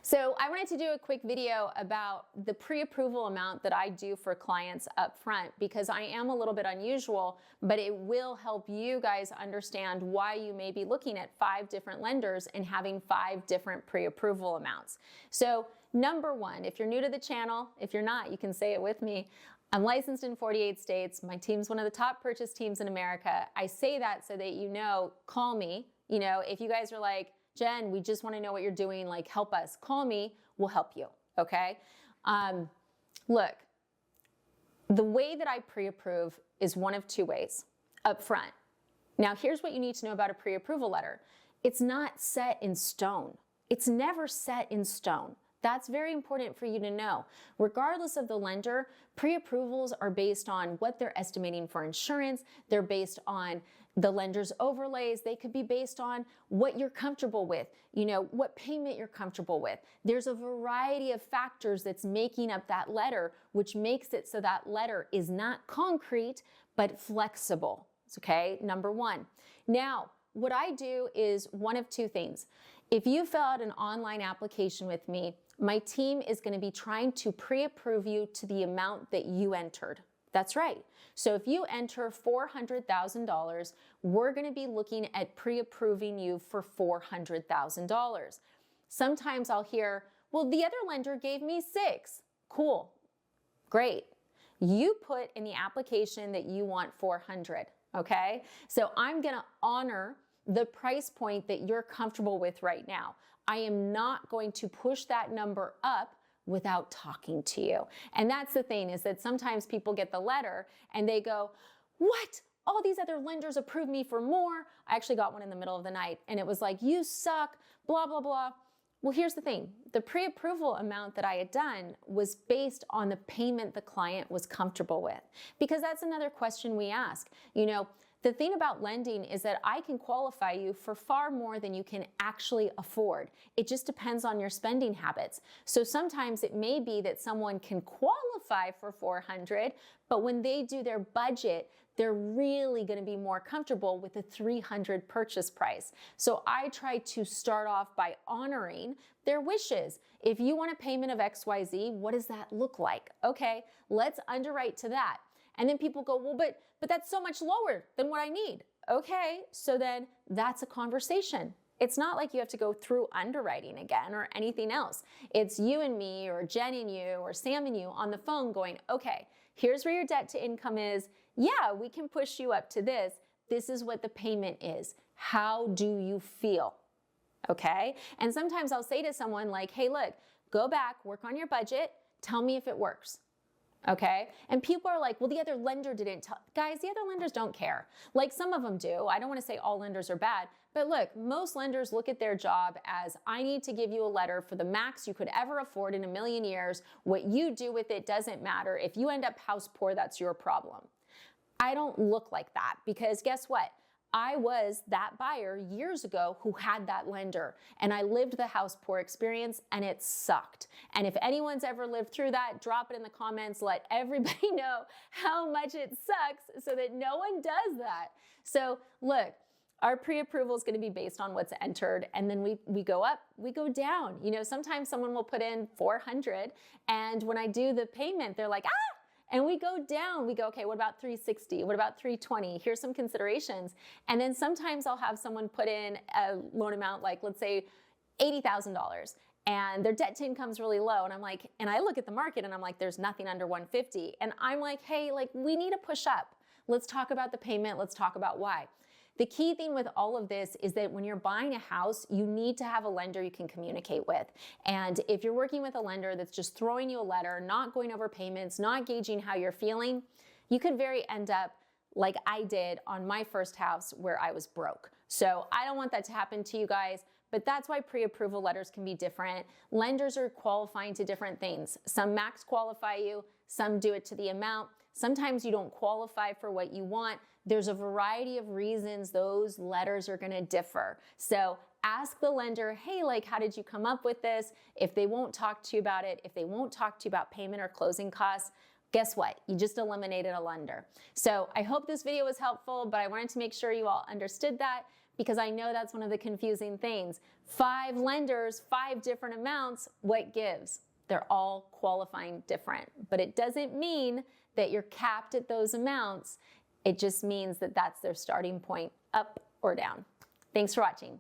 So I wanted to do a quick video about the pre-approval amount that I do for clients up front, because I am a little bit unusual, but it will help you guys understand why you may be looking at 5 different lenders and having 5 different pre-approval amounts. So number one, if you're new to the channel, if you're not, you can say it with me. I'm licensed in 48 states. My team's one of the top purchase teams in America. I say that so that you know, call me. You know, if you guys are like, Jen, we just want to know what you're doing, like help us, call me, we'll help you, okay? Look, the way that I pre-approve is one of 2 ways, up front. Now here's what you need to know about a pre-approval letter. It's not set in stone. It's never set in stone. That's very important for you to know. Regardless of the lender, pre-approvals are based on what they're estimating for insurance. They're based on the lender's overlays. They could be based on what you're comfortable with, you know, what payment you're comfortable with. There's a variety of factors that's making up that letter, which makes it so that letter is not concrete, but flexible. Okay, number one. Now, what I do is one of 2 things. If you fill out an online application with me, my team is going to be trying to pre-approve you to the amount that you entered. That's right. So if you enter $400,000, we're going to be looking at pre-approving you for $400,000. Sometimes I'll hear, well, the other lender gave me 6. Cool. Great. You put in the application that you want 400. Okay. So I'm going to honor the price point that you're comfortable with right now. I am not going to push that number up without talking to you. And that's the thing, is that sometimes people get the letter and they go, what? All these other lenders approved me for more. I actually got one in the middle of the night and it was like, you suck, blah, blah, blah. Well, here's the thing. The pre-approval amount that I had done was based on the payment the client was comfortable with, because that's another question we ask. You know, the thing about lending is that I can qualify you for far more than you can actually afford. It just depends on your spending habits. So sometimes it may be that someone can qualify for 400, but when they do their budget, they're really going to be more comfortable with a 300 purchase price. So I try to start off by honoring their wishes. If you want a payment of XYZ, what does that look like? Okay, let's underwrite to that. And then people go, well, but that's so much lower than what I need. Okay, so then that's a conversation. It's not like you have to go through underwriting again or anything else. It's you and me, or Jen and you, or Sam and you on the phone going, okay, here's where your debt to income is. Yeah, we can push you up to this. This is what the payment is. How do you feel? Okay, and sometimes I'll say to someone like, hey, look, go back, work on your budget, tell me if it works. Okay, and people are like, well, the other lender didn't tell. Guys, the other lenders don't care. Like, some of them do. I don't want to say all lenders are bad, but look, most lenders look at their job as, I need to give you a letter for the max you could ever afford in a million years. What you do with it doesn't matter. If you end up house poor, that's your problem. I don't look like that, because guess what? I was that buyer years ago who had that lender, and I lived the house poor experience, and it sucked. And if anyone's ever lived through that, drop it in the comments. Let everybody know how much it sucks so that no one does that. So look, our pre-approval is going to be based on what's entered, and then we go up, we go down. You know, sometimes someone will put in 400, and when I do the payment, they're like, ah! And we go down, we go, okay, what about 360? What about 320? Here's some considerations. And then sometimes I'll have someone put in a loan amount, like let's say $80,000, and their debt to income is really low. And I'm like, and I look at the market and I'm like, there's nothing under 150. And I'm like, hey, like, we need to push up. Let's talk about the payment. Let's talk about why. The key thing with all of this is that when you're buying a house, you need to have a lender you can communicate with. And if you're working with a lender that's just throwing you a letter, not going over payments, not gauging how you're feeling, you could end up like I did on my first house, where I was broke. So I don't want that to happen to you guys, but that's why pre-approval letters can be different. Lenders are qualifying to different things. Some max qualify you, some do it to the amount. Sometimes you don't qualify for what you want. There's a variety of reasons those letters are going to differ. So ask the lender, hey, like, how did you come up with this? If they won't talk to you about it, if they won't talk to you about payment or closing costs, guess what? You just eliminated a lender. So I hope this video was helpful, but I wanted to make sure you all understood that. Because I know that's one of the confusing things. 5 lenders, 5 different amounts, what gives? They're all qualifying different, but it doesn't mean that you're capped at those amounts. It just means that that's their starting point, up or down. Thanks for watching.